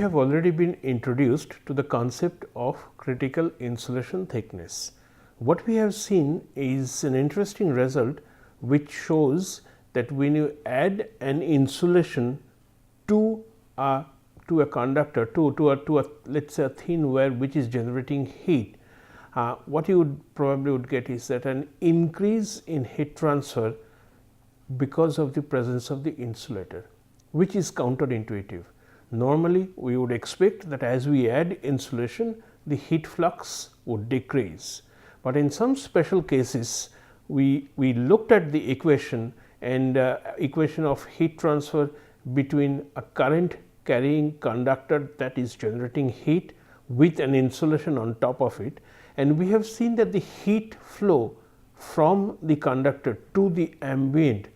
have already been introduced to the concept of critical insulation thickness. What we have seen is an interesting result which shows that when you add an insulation to a conductor, to a let us say a thin wire which is generating heat, what you would probably get is that an increase in heat transfer because of the presence of the insulator, which is counterintuitive. Normally, we would expect that as we add insulation, the heat flux would decrease. But in some special cases, we looked at the equation and equation of heat transfer between a current carrying conductor that is generating heat with an insulation on top of it, and we have seen that the heat flow from the conductor to the ambient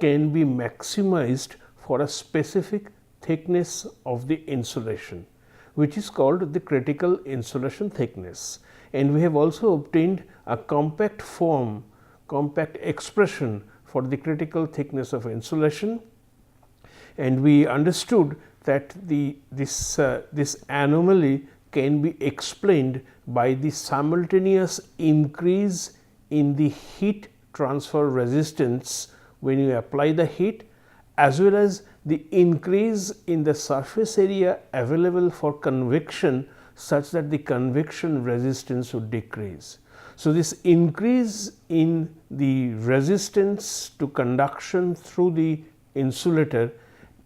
can be maximized for a specific thickness of the insulation, which is called the critical insulation thickness. And we have also obtained a compact form, compact expression for the critical thickness of insulation, and we understood that this anomaly can be explained by the simultaneous increase in the heat transfer resistance when you apply the heat, as well as the increase in the surface area available for convection such that the convection resistance would decrease. So, this increase in the resistance to conduction through the insulator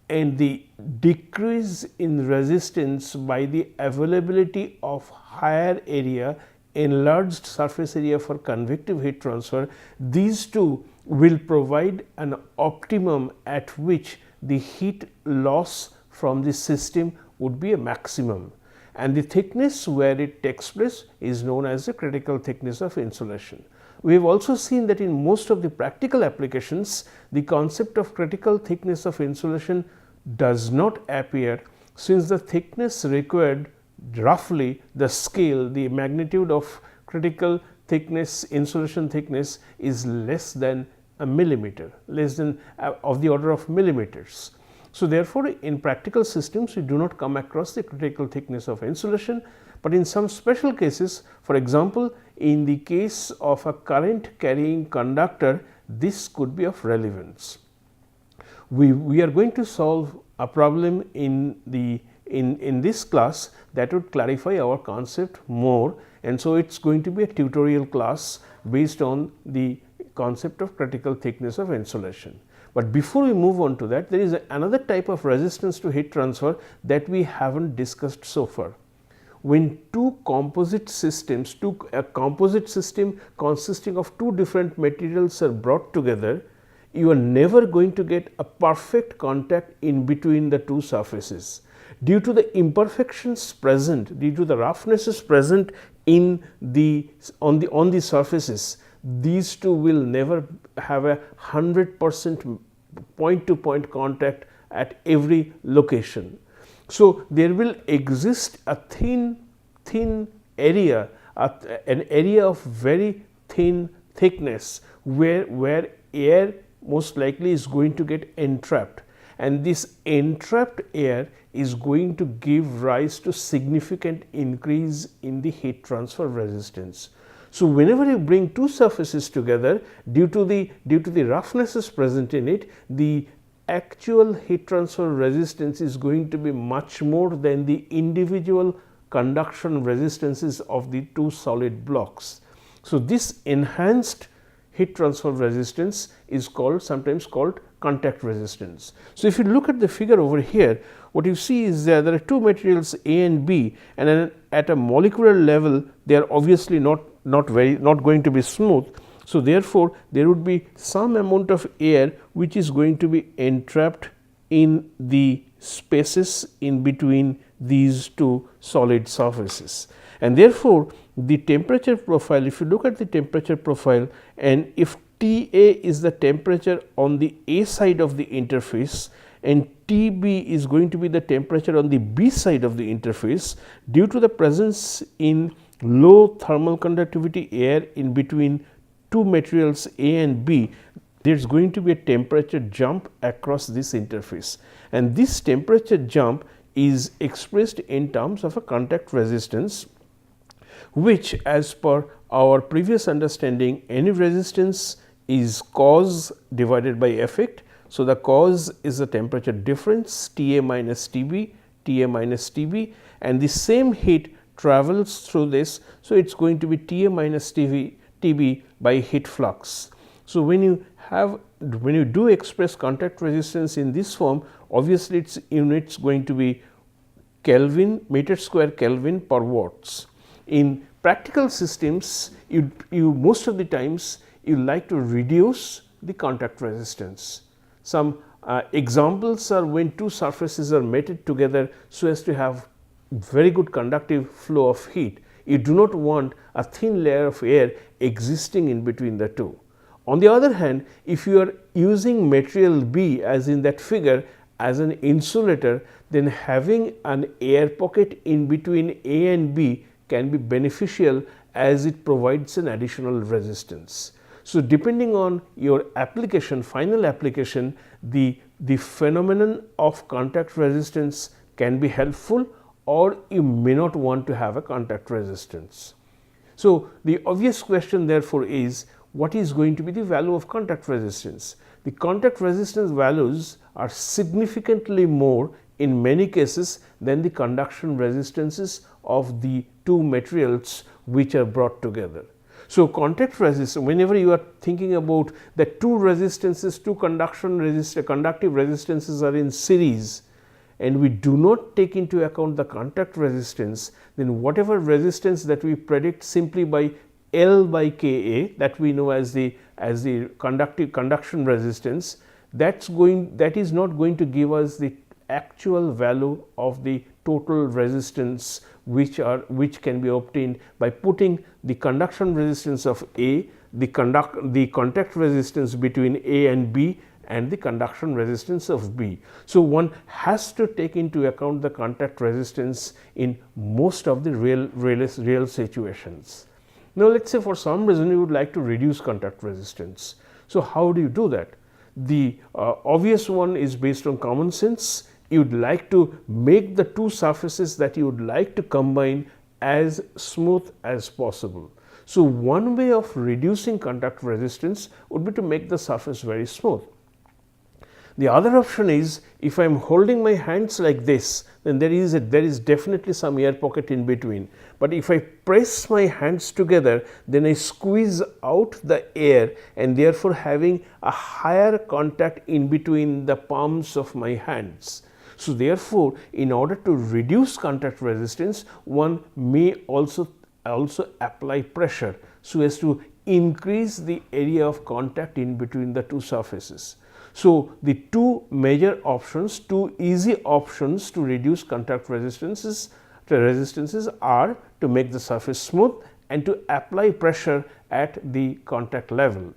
and the decrease in resistance by the availability of higher area, enlarged surface area for convective heat transfer, these two will provide an optimum at which the heat loss from the system would be a maximum, and the thickness where it takes place is known as the critical thickness of insulation. We have also seen that in most of the practical applications, the concept of critical thickness of insulation does not appear, since the thickness required, roughly the scale, the magnitude of critical thickness, insulation thickness is less than a millimeter, less than of the order of millimeters. So, therefore, in practical systems we do not come across the critical thickness of insulation, but in some special cases, for example, in the case of a current carrying conductor, this could be of relevance. We are going to solve a problem in this class that would clarify our concept more, and so it is going to be a tutorial class based on the concept of critical thickness of insulation. But before we move on to that, there is another type of resistance to heat transfer that we have not discussed so far. When two composite systems, a composite system consisting of two different materials are brought together, you are never going to get a perfect contact in between the two surfaces. Due to the imperfections present, due to the roughnesses present on the surfaces, these two will never have a 100% point to point contact at every location. So, there will exist a thin area, an area of very thin thickness where air most likely is going to get entrapped, and this entrapped air is going to give rise to significant increase in the heat transfer resistance. So, whenever you bring two surfaces together, due to the roughnesses present in it, the actual heat transfer resistance is going to be much more than the individual conduction resistances of the two solid blocks. So, this enhanced heat transfer resistance is sometimes called contact resistance. So, if you look at the figure over here, what you see is there are two materials A and B, and at a molecular level they are obviously not going to be smooth. So, therefore, there would be some amount of air which is going to be entrapped in the spaces in between these two solid surfaces, and therefore, the temperature profile, if you look at the temperature profile, and if T A is the temperature on the A side of the interface and T B is going to be the temperature on the B side of the interface, due to the presence in low thermal conductivity air in between two materials A and B, there is going to be a temperature jump across this interface, and this temperature jump is expressed in terms of a contact resistance, which as per our previous understanding, any resistance is cause divided by effect. So, the cause is the temperature difference T A minus T B, T A minus T B, and the same heat travels through this. So, it is going to be T A minus T B by heat flux. So, when you do express contact resistance in this form, obviously its units going to be Kelvin, meter square Kelvin per watts. In practical systems, you most of the times you like to reduce the contact resistance. Some examples are when two surfaces are mated together so as to have very good conductive flow of heat. You do not want a thin layer of air existing in between the two. On the other hand, if you are using material B as in that figure as an insulator, then having an air pocket in between A and B can be beneficial as it provides an additional resistance. So, depending on your application, final application, the phenomenon of contact resistance can be helpful, or you may not want to have a contact resistance. So, the obvious question therefore is, what is going to be the value of contact resistance? The contact resistance values are significantly more in many cases than the conduction resistances of the two materials which are brought together. So, contact resistance, whenever you are thinking about the two resistances, two conductive resistances are in series, and we do not take into account the contact resistance, then whatever resistance that we predict simply by L by Ka, that we know as the conduction resistance, that is not going to give us the actual value of the total resistance which can be obtained by putting the conduction resistance of A, the contact resistance between A and B, and the conduction resistance of B. So, one has to take into account the contact resistance in most of the real situations. Now, let us say for some reason you would like to reduce contact resistance. So, how do you do that? The obvious one is based on common sense. You would like to make the two surfaces that you would like to combine as smooth as possible. So, one way of reducing contact resistance would be to make the surface very smooth. The other option is, if I am holding my hands like this, then there is definitely some air pocket in between. But if I press my hands together, then I squeeze out the air, and therefore having a higher contact in between the palms of my hands. So, therefore, in order to reduce contact resistance, one may also apply pressure so as to increase the area of contact in between the two surfaces. So, the two major options, two easy options to reduce contact resistances are to make the surface smooth and to apply pressure at the contact level.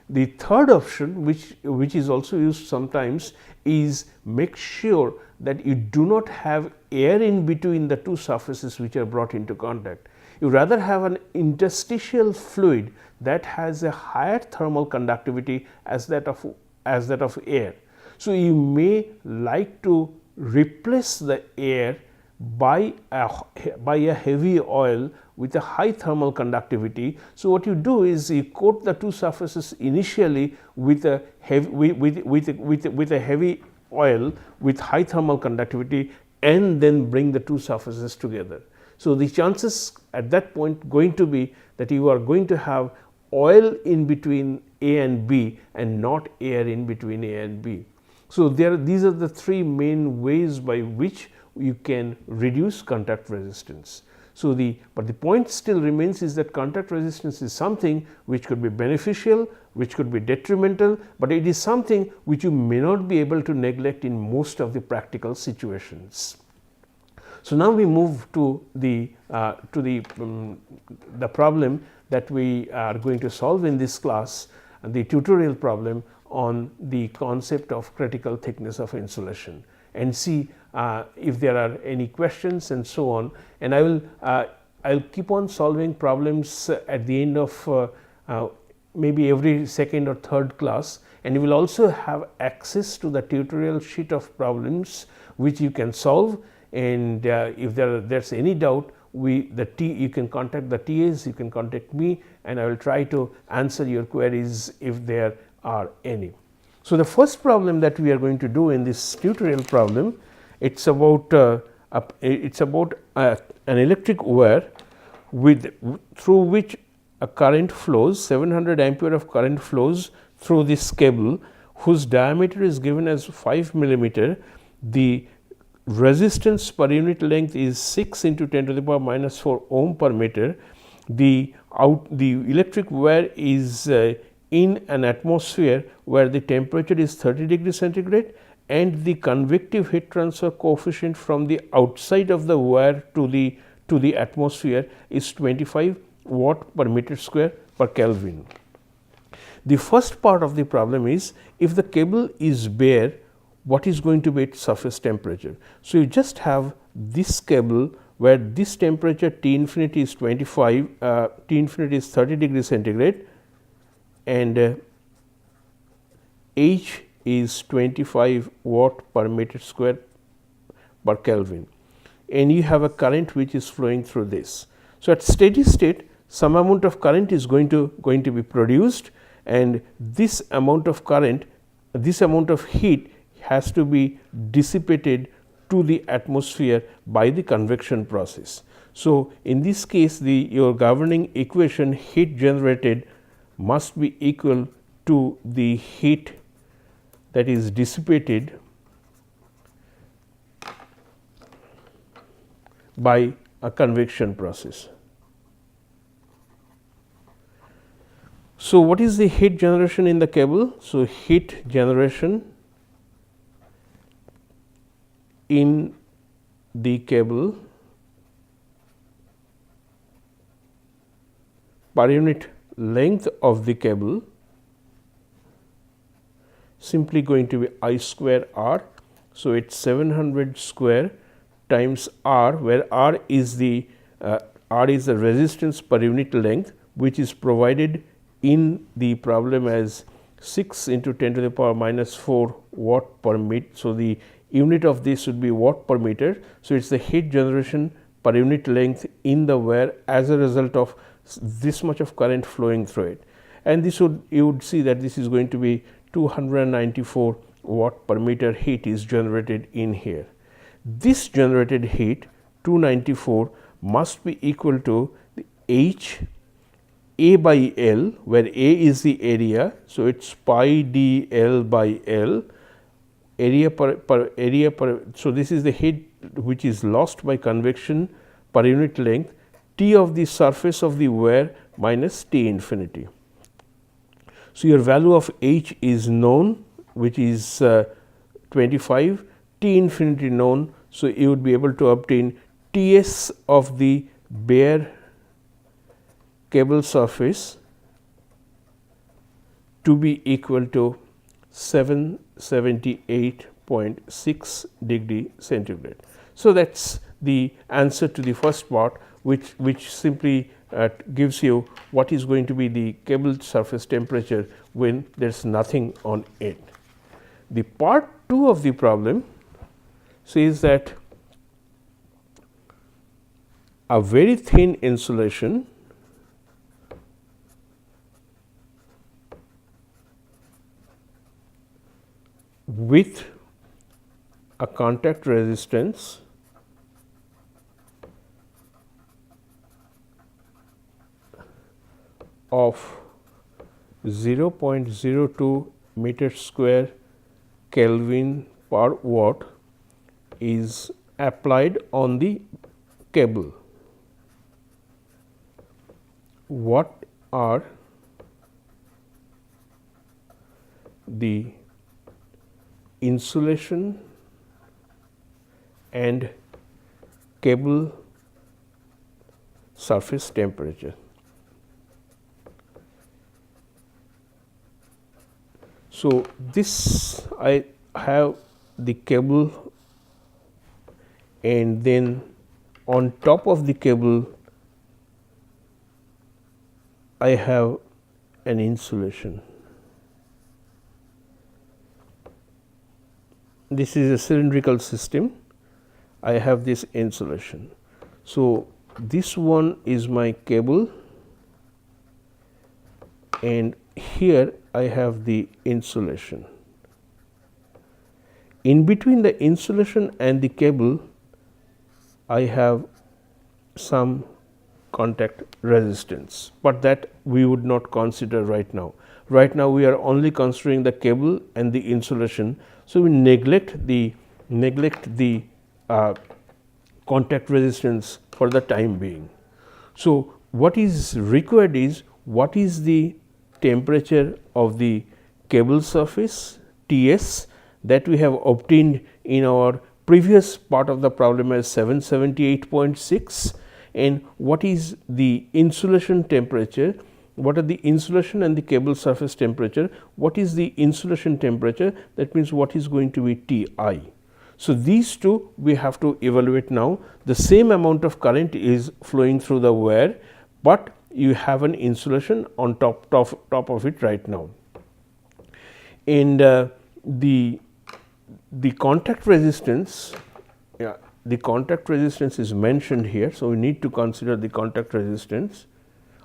The third option, which is also used sometimes, is make sure that you do not have air in between the two surfaces which are brought into contact. You rather have an interstitial fluid that has a higher thermal conductivity as that of air. So, you may like to replace the air by a heavy oil with a high thermal conductivity. So, what you do is you coat the two surfaces initially with a heavy oil with high thermal conductivity, and then bring the two surfaces together. So, the chances at that point going to be that you are going to have oil in between A and B and not air in between A and B. So, these are the three main ways by which you can reduce contact resistance. So, but the point still remains is that contact resistance is something which could be beneficial, which could be detrimental, but it is something which you may not be able to neglect in most of the practical situations. So, now we move to the problem that we are going to solve in this class, the tutorial problem on the concept of critical thickness of insulation, and see if there are any questions and so on. And I will keep on solving problems at the end of maybe every second or third class, and you will also have access to the tutorial sheet of problems which you can solve. and if there's any doubt, you can contact the TAs, you can contact me, and I will try to answer your queries if there are any. So, the first problem that we are going to do in this tutorial problem, it's about an electric wire through which a current flows, 700 ampere of current flows through this cable, whose diameter is given as 5 millimeter. The resistance per unit length is 6 into 10 to the power minus 4 ohm per meter. The electric wire is in an atmosphere where the temperature is 30 degrees centigrade, and the convective heat transfer coefficient from the outside of the wire to the atmosphere is 25 watt per meter square per Kelvin. The first part of the problem is, if the cable is bare, what is going to be its surface temperature? So, you just have this cable where this temperature T infinity is 25, T infinity is 30 degrees centigrade, and H is 25 watt per meter square per Kelvin, and you have a current which is flowing through this. So, at steady state, some amount of current is going to be produced, and this amount of current, this amount of heat has to be dissipated to the atmosphere by the convection process. So, in this case, your governing equation, heat generated, must be equal to the heat that is dissipated by a convection process. So, what is the heat generation in the cable? So, heat generation in the cable per unit length of the cable simply going to be I square R. So, it is 700 square times R, where R is the resistance per unit length, which is provided in the problem as 6 into 10 to the power minus 4 watt per meter. So, the unit of this would be watt per meter. So, it is the heat generation per unit length in the wire as a result of this much of current flowing through it, and you would see that this is going to be 294 watt per meter heat is generated in here. This generated heat 294 must be equal to the H A by L, where A is the area. So, it is pi d L by L, area per. So, this is the heat which is lost by convection per unit length, T of the surface of the wire minus T infinity. So, your value of H is known, which is 25, T infinity known. So, you would be able to obtain Ts of the bare cable surface to be equal to 778.6 degree centigrade. So, that is the answer to the first part, which simply gives you what is going to be the cable surface temperature when there is nothing on it. The part 2 of the problem says that a very thin insulation with a contact resistance of 0.02 meter square Kelvin per watt is applied on the cable. What are the insulation and cable surface temperature? So, this I have the cable, and then on top of the cable I have an insulation. This is a cylindrical system. I have this insulation. So, this one is my cable, and here I have the insulation. In between the insulation and the cable, I have some contact resistance, but that we would not consider right now. Right now, we are only considering the cable and the insulation. So, we neglect the contact resistance for the time being. So, what is required is what is the temperature of the cable surface T s that we have obtained in our previous part of the problem as 778.6, and what is the insulation temperature, what are the insulation and the cable surface temperature, what is the insulation temperature, that means what is going to be T I. So, these two we have to evaluate now. The same amount of current is flowing through the wire, but you have an insulation on top of it right now. And the contact resistance, the contact resistance is mentioned here. So, we need to consider the contact resistance.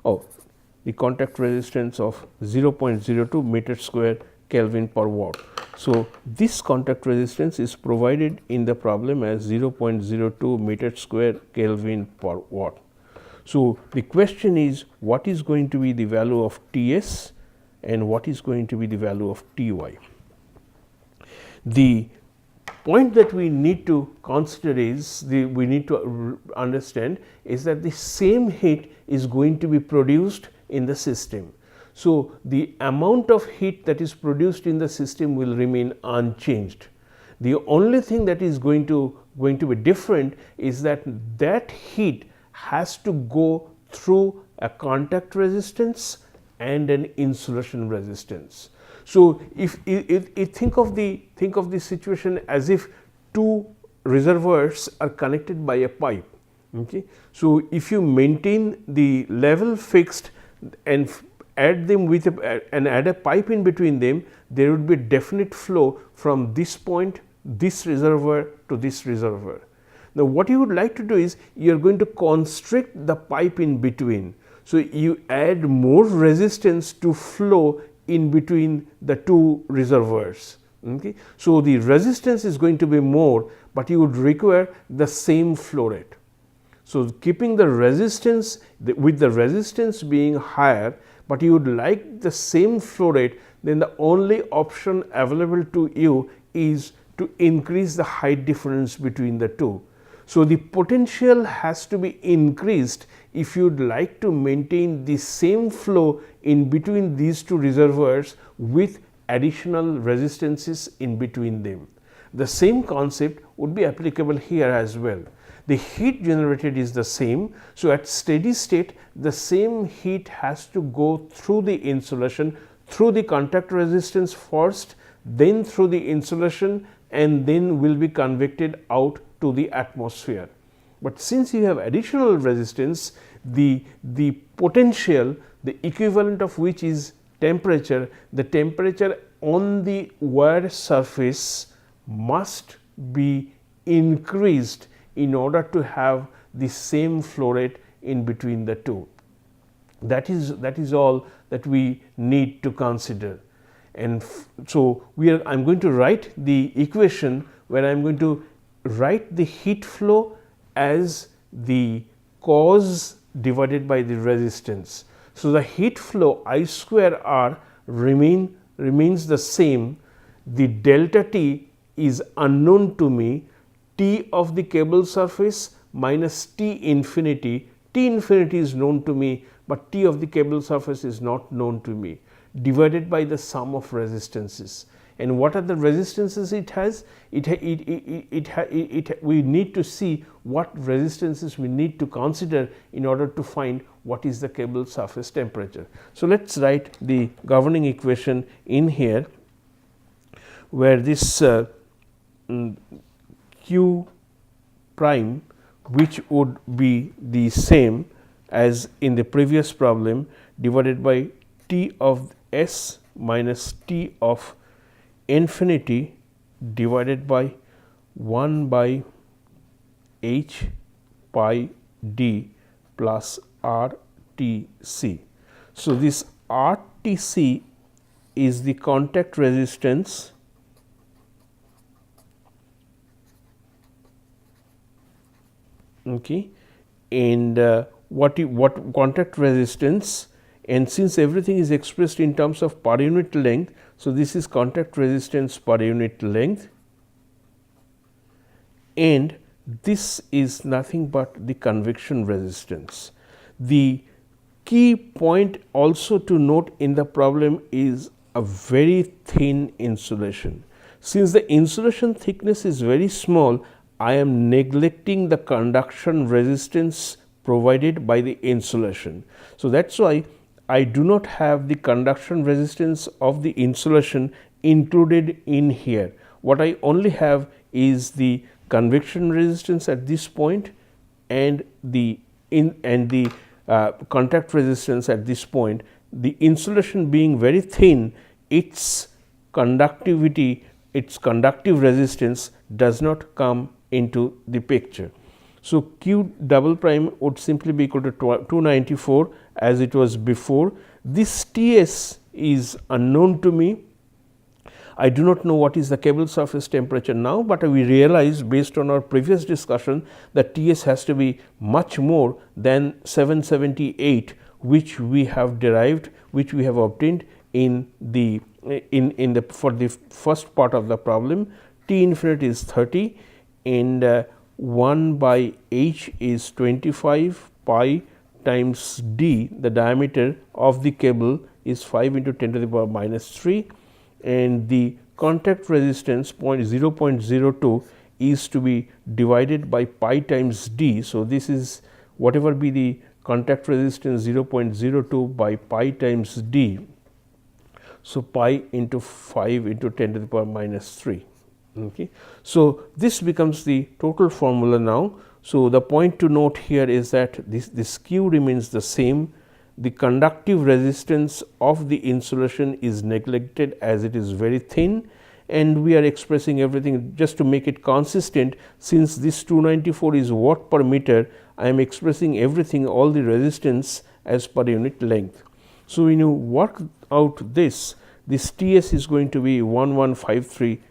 The contact resistance of 0.02 meter square Kelvin per watt. So, this contact resistance is provided in the problem as 0.02 meter square Kelvin per watt. So, the question is what is going to be the value of T s and what is going to be the value of T y. The point that we need to consider is we need to understand is that the same heat is going to be produced in the system. So, the amount of heat that is produced in the system will remain unchanged. The only thing that is going to be different is that heat has to go through a contact resistance and an insulation resistance. So, if think of the situation as if two reservoirs are connected by a pipe. Okay. So, if you maintain the level fixed and add them with and add a pipe in between them, there would be definite flow from this point, this reservoir to this reservoir. Now, what you would like to do is you are going to constrict the pipe in between. So, you add more resistance to flow in between the two reservoirs. Okay. So, the resistance is going to be more, but you would require the same flow rate. So, keeping the resistance with the resistance being higher, but you would like the same flow rate, then the only option available to you is to increase the height difference between the two. So, the potential has to be increased if you would like to maintain the same flow in between these two reservoirs with additional resistances in between them. The same concept would be applicable here as well. The heat generated is the same. So, at steady state the same heat has to go through the insulation, through the contact resistance first, then through the insulation, and then will be convected out to the atmosphere. But since you have additional resistance, the potential, the equivalent of which is temperature, the temperature on the wire surface must be increased in order to have the same flow rate in between the two. That is all that we need to consider. And so, I am going to write the equation where I am going to write the heat flow as the cause divided by the resistance. So, the heat flow I square r remains the same. The delta T is unknown to me. T of the cable surface minus T infinity. T infinity is known to me, but T of the cable surface is not known to me, divided by the sum of resistances. And what are the resistances it has? We need to see what resistances we need to consider in order to find what is the cable surface temperature. So, let us write the governing equation in here, where this Q prime, which would be the same as in the previous problem, divided by T of S minus T of infinity divided by 1 by H pi d plus RTC. So, this RTC is the contact resistance and what contact resistance, and since everything is expressed in terms of per unit length. So, this is contact resistance per unit length, and this is nothing but the convection resistance. The key point also to note in the problem is a very thin insulation. Since the insulation thickness is very small, I am neglecting the conduction resistance provided by the insulation. So, that is why I do not have the conduction resistance of the insulation included in here. What I only have is the convection resistance at this point and the contact resistance at this point. The insulation being very thin, its conductivity, its conductive resistance does not come into the picture. So, Q double prime would simply be equal to 294 as it was before. This Ts is unknown to me. I do not know what is the cable surface temperature now, but we realized based on our previous discussion that Ts has to be much more than 778, which we have derived, which we have obtained in the for the first part of the problem. T infinity is 30 and 1 by h is 25 pi times d. The diameter of the cable is 5 into 10 to the power minus 3, and the contact resistance 0.02 is to be divided by pi times d. So, this is whatever be the contact resistance 0.02 by pi times d. So, pi into 5 into 10 to the power minus 3. Okay. So, this becomes the total formula now. So, the point to note here is that this Q remains the same. The conductive resistance of the insulation is neglected as it is very thin, and we are expressing everything just to make it consistent. Since this 294 is watt per meter, I am expressing everything, all the resistance as per unit length. So, when you work out this Ts is going to be 1153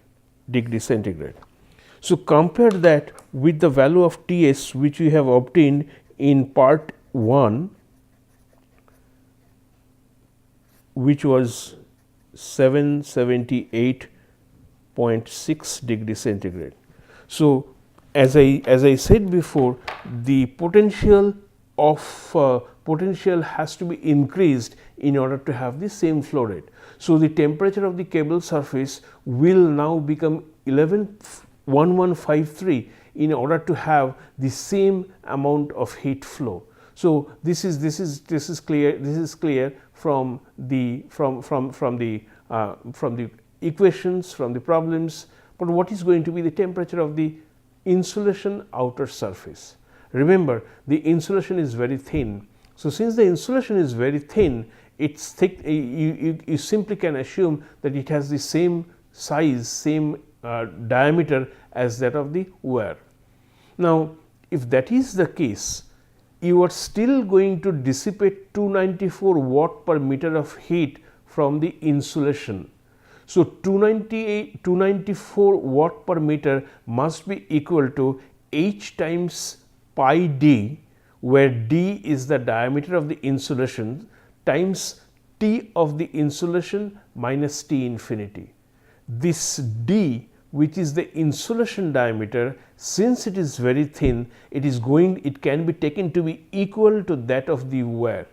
degree centigrade. So, compare that with the value of Ts which we have obtained in part 1, which was 778.6 degree centigrade. So, as I said before, the potential of potential has to be increased in order to have the same flow rate. So, the temperature of the cable surface will now become 1153 in order to have the same amount of heat flow. So, this is clear. This is clear from the equations, from the problems. But what is going to be the temperature of the insulation outer surface? Remember, the insulation is very thin. So, since the insulation is very thin, it's thick. You simply can assume that it has the same size, same diameter as that of the wire. Now, if that is the case, you are still going to dissipate 294 watt per meter of heat from the insulation. So, 294 watt per meter must be equal to H times pi d, where d is the diameter of the insulation, times T of the insulation minus T infinity. This d, which is the insulation diameter, since it is very thin, it can be taken to be equal to that of the wire.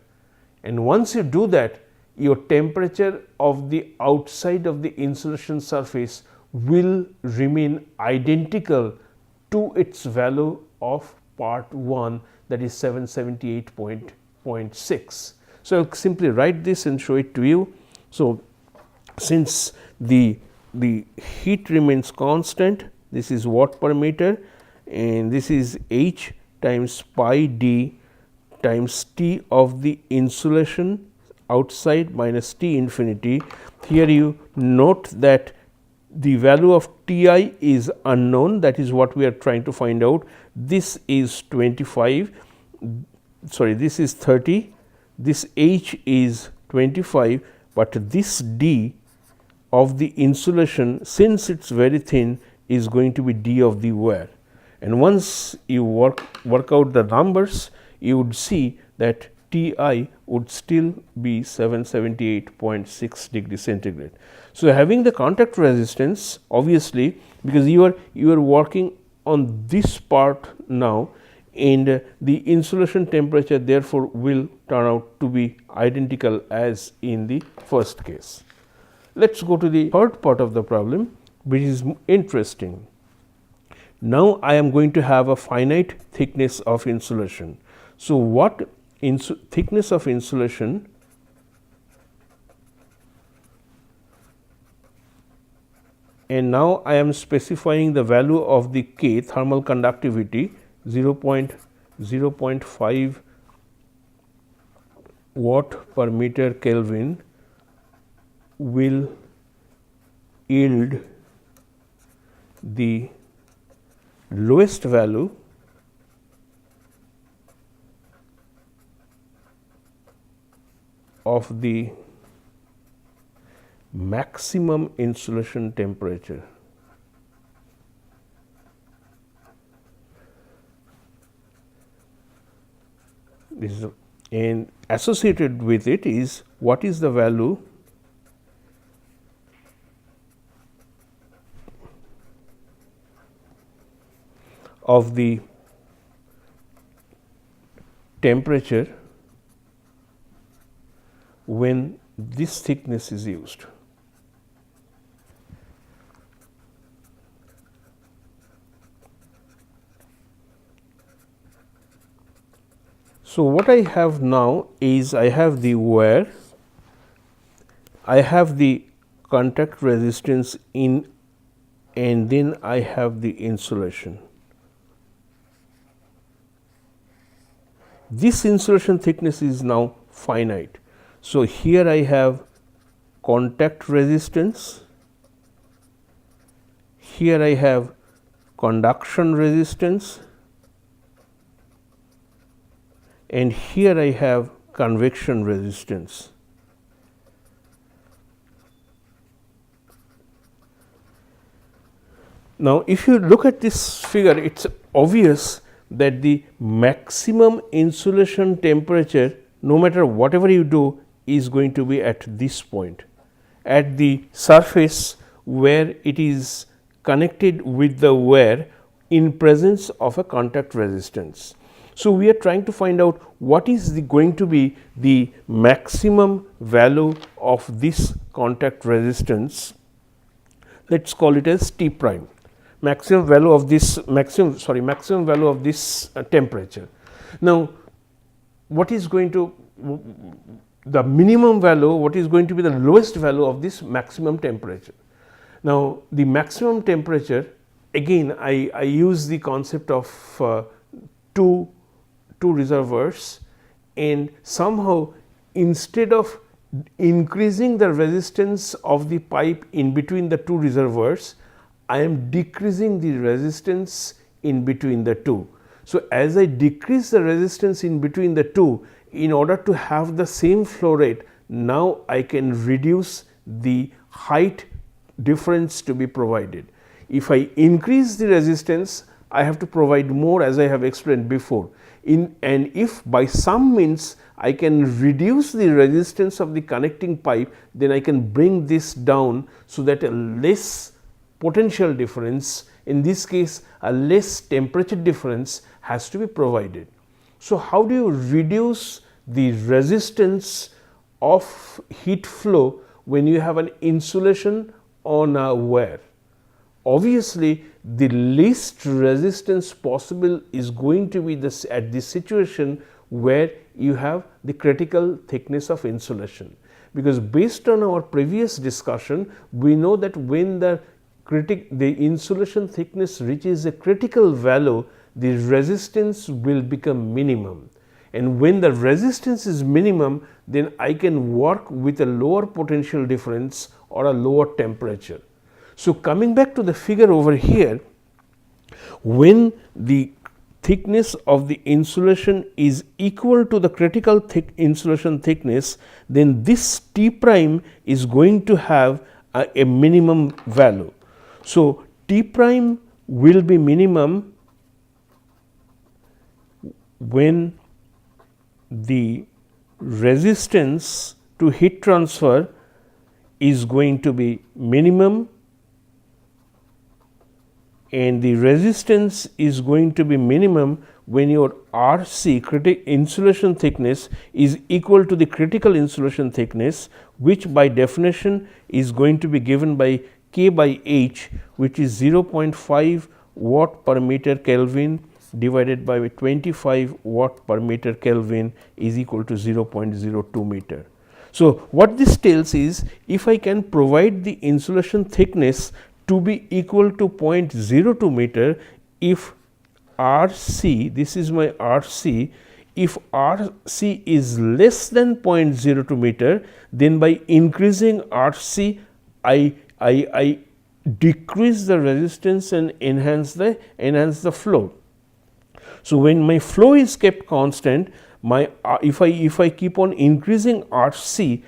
And once you do that, your temperature of the outside of the insulation surface will remain identical to its value of part 1, that is 778.6. So, I will simply write this and show it to you. So, since the heat remains constant, this is watt per meter, and this is H times pi d times T of the insulation outside minus T infinity. Here you note that the value of Ti is unknown, that is what we are trying to find out. This is 25, sorry, this is 30, this H is 25, but this D of the insulation, since it is very thin, is going to be D of the wear. And once you work out the numbers, you would see that Ti would still be 778.6 degrees centigrade. So, having the contact resistance, obviously, because you are working on this part now, and the insulation temperature therefore will turn out to be identical as in the first case. Let us go to the third part of the problem, which is interesting. Now, I am going to have a finite thickness of insulation. So, what thickness of insulation and now I am specifying the value of the K thermal conductivity 0.5 watt per meter Kelvin will yield the lowest value of the maximum insulation temperature. This is, and associated with it is what is the value of the temperature when this thickness is used. So, what I have now is I have the wear, I have the contact resistance in, and then I have the insulation. This insulation thickness is now finite. So, here I have contact resistance, here I have conduction resistance, and here I have convection resistance. Now, if you look at this figure, it is obvious that the maximum insulation temperature, no matter whatever you do, is going to be at this point, at the surface where it is connected with the wear in presence of a contact resistance. So, we are trying to find out what is going to be the maximum value of this contact resistance. Let us call it as T prime, maximum value of this maximum value of this temperature. Now, what is going to the minimum value, what is going to be the lowest value of this maximum temperature. Now, the maximum temperature, again I use the concept of two reservoirs, and somehow instead of increasing the resistance of the pipe in between the two reservoirs, I am decreasing the resistance in between the two. So, as I decrease the resistance in between the two, in order to have the same flow rate, now I can reduce the height difference to be provided. If I increase the resistance, I have to provide more, as I have explained before. And if by some means I can reduce the resistance of the connecting pipe, then I can bring this down so that a less potential difference, in this case a less temperature difference, has to be provided. So, how do you reduce the resistance of heat flow when you have an insulation on a wear? Obviously, the least resistance possible is going to be this at this situation where you have the critical thickness of insulation, because based on our previous discussion, we know that when the insulation thickness reaches a critical value, the resistance will become minimum, and when the resistance is minimum, then I can work with a lower potential difference or a lower temperature. So, coming back to the figure over here, when the thickness of the insulation is equal to the critical insulation thickness, then this T prime is going to have a minimum value. So, T prime will be minimum when the resistance to heat transfer is going to be minimum, and the resistance is going to be minimum when your RC insulation thickness is equal to the critical insulation thickness, which by definition is going to be given by K by H, which is 0.5 watt per meter Kelvin divided by 25 watt per meter Kelvin is equal to 0.02 meter. So, what this tells is, if I can provide the insulation thickness to be equal to 0.02 meter, if RC, this is my RC, if RC is less than 0.02 meter, then by increasing RC, I decrease the resistance and enhance the flow. So, when my flow is kept constant, my if I keep on increasing RC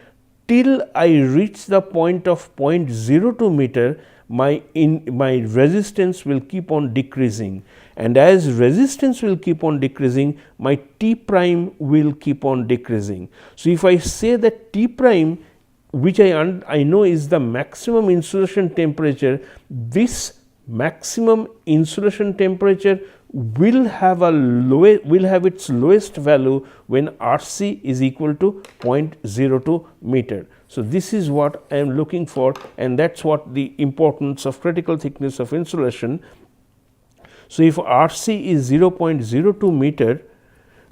till I reach the point of 0.02 meter, my resistance will keep on decreasing, and as resistance will keep on decreasing, my T prime will keep on decreasing. So, if I say that T prime, which I know is the maximum insulation temperature, this maximum insulation temperature will have its lowest value when RC is equal to 0.02 meter. So, this is what I am looking for, and that is what the importance of critical thickness of insulation. So, if RC is 0.02 meter,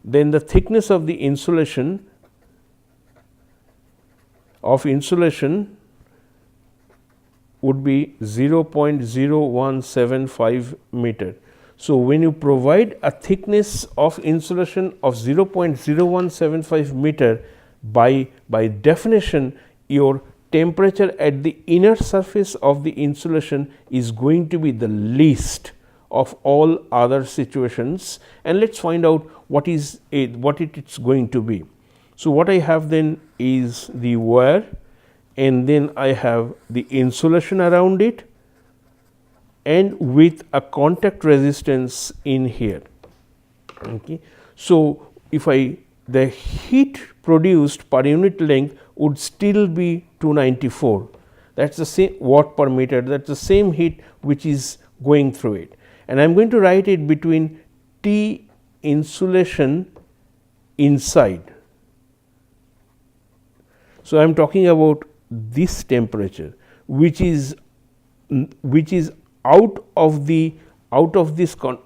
then the thickness of the insulation would be 0.0175 meter. So, when you provide a thickness of insulation of 0.0175 meter, by definition your temperature at the inner surface of the insulation is going to be the least of all other situations, and let us find out what it is going to be. So, what I have then is the wire, and then I have the insulation around it, and with a contact resistance in here. Okay. So, if the heat produced per unit length would still be 294, that is the same watt per meter, that is the same heat which is going through it, and I am going to write it between T insulation inside. So, I am talking about this temperature, which is out of this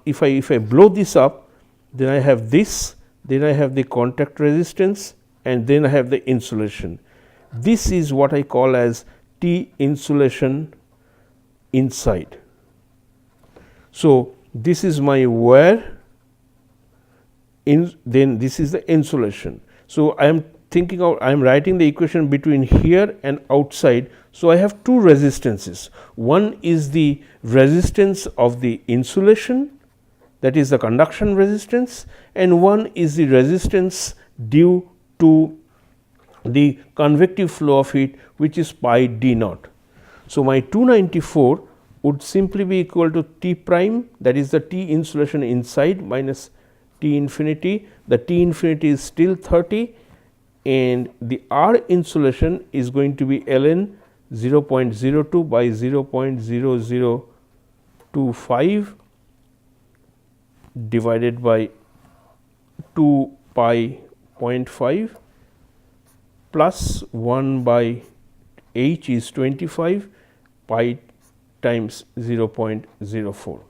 if I blow this up, then I have this, then I have the contact resistance, and then I have the insulation. This is what I call as T insulation inside. So, this is my wire, then this is the insulation. So, I am writing the equation between here and outside. So, I have two resistances. One is the resistance of the insulation, that is the conduction resistance, and one is the resistance due to the convective flow of heat, which is pi d naught. So, my 294 would simply be equal to T prime, that is the T insulation inside minus T infinity. The T infinity is still 30, and the R insulation is going to be ln 0.02 by 0.0025 divided by 2 pi 0.5 plus 1 by H is 25 pi times 0.04.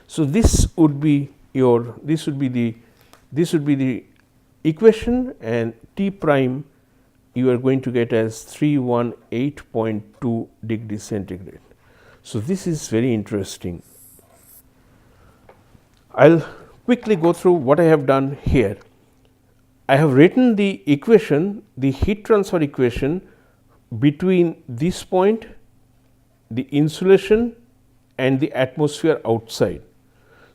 So, this would be the equation, and T prime you are going to get as 318.2 degrees centigrade. So, this is very interesting. I will quickly go through what I have done here. I have written the equation, the heat transfer equation between this point the insulation and the atmosphere outside.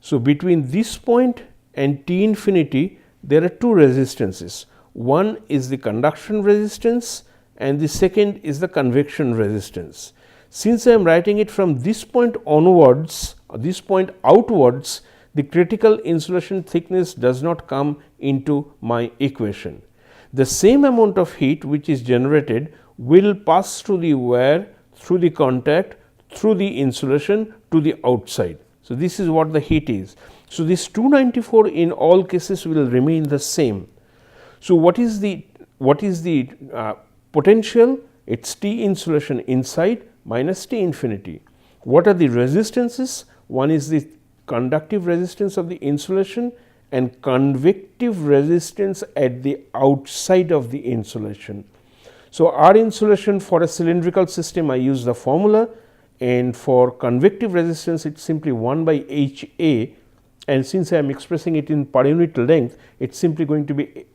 So, between this point and T infinity there are two resistances. One is the conduction resistance and the second is the convection resistance. Since I am writing it from this point onwards, this point outwards, the critical insulation thickness does not come into my equation. The same amount of heat which is generated will pass through the wire, through the contact, through the insulation to the outside. So, this is what the heat is. So, this 294 in all cases will remain the same. So, what is the potential? It is T insulation inside minus T infinity. What are the resistances? One is the conductive resistance of the insulation and convective resistance at the outside of the insulation. So, R insulation for a cylindrical system I use the formula, and for convective resistance it is simply 1 by H A, and since I am expressing it in per unit length, it is simply going to be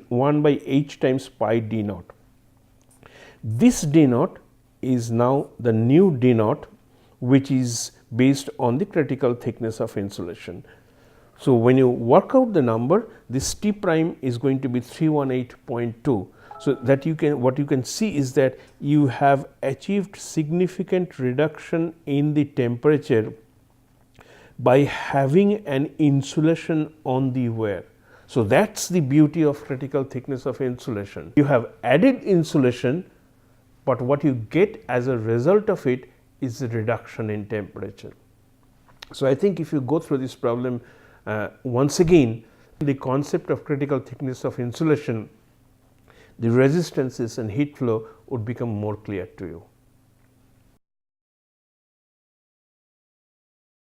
1 by H times pi d naught. This d naught is now the new d naught, which is based on the critical thickness of insulation. So, when you work out the number, this T prime is going to be 318.2. So, that what you can see is that you have achieved significant reduction in the temperature by having an insulation on the wire. So, that is the beauty of critical thickness of insulation. You have added insulation, but what you get as a result of it is a reduction in temperature. So, I think if you go through this problem once again, the concept of critical thickness of insulation, the resistances and heat flow would become more clear to you.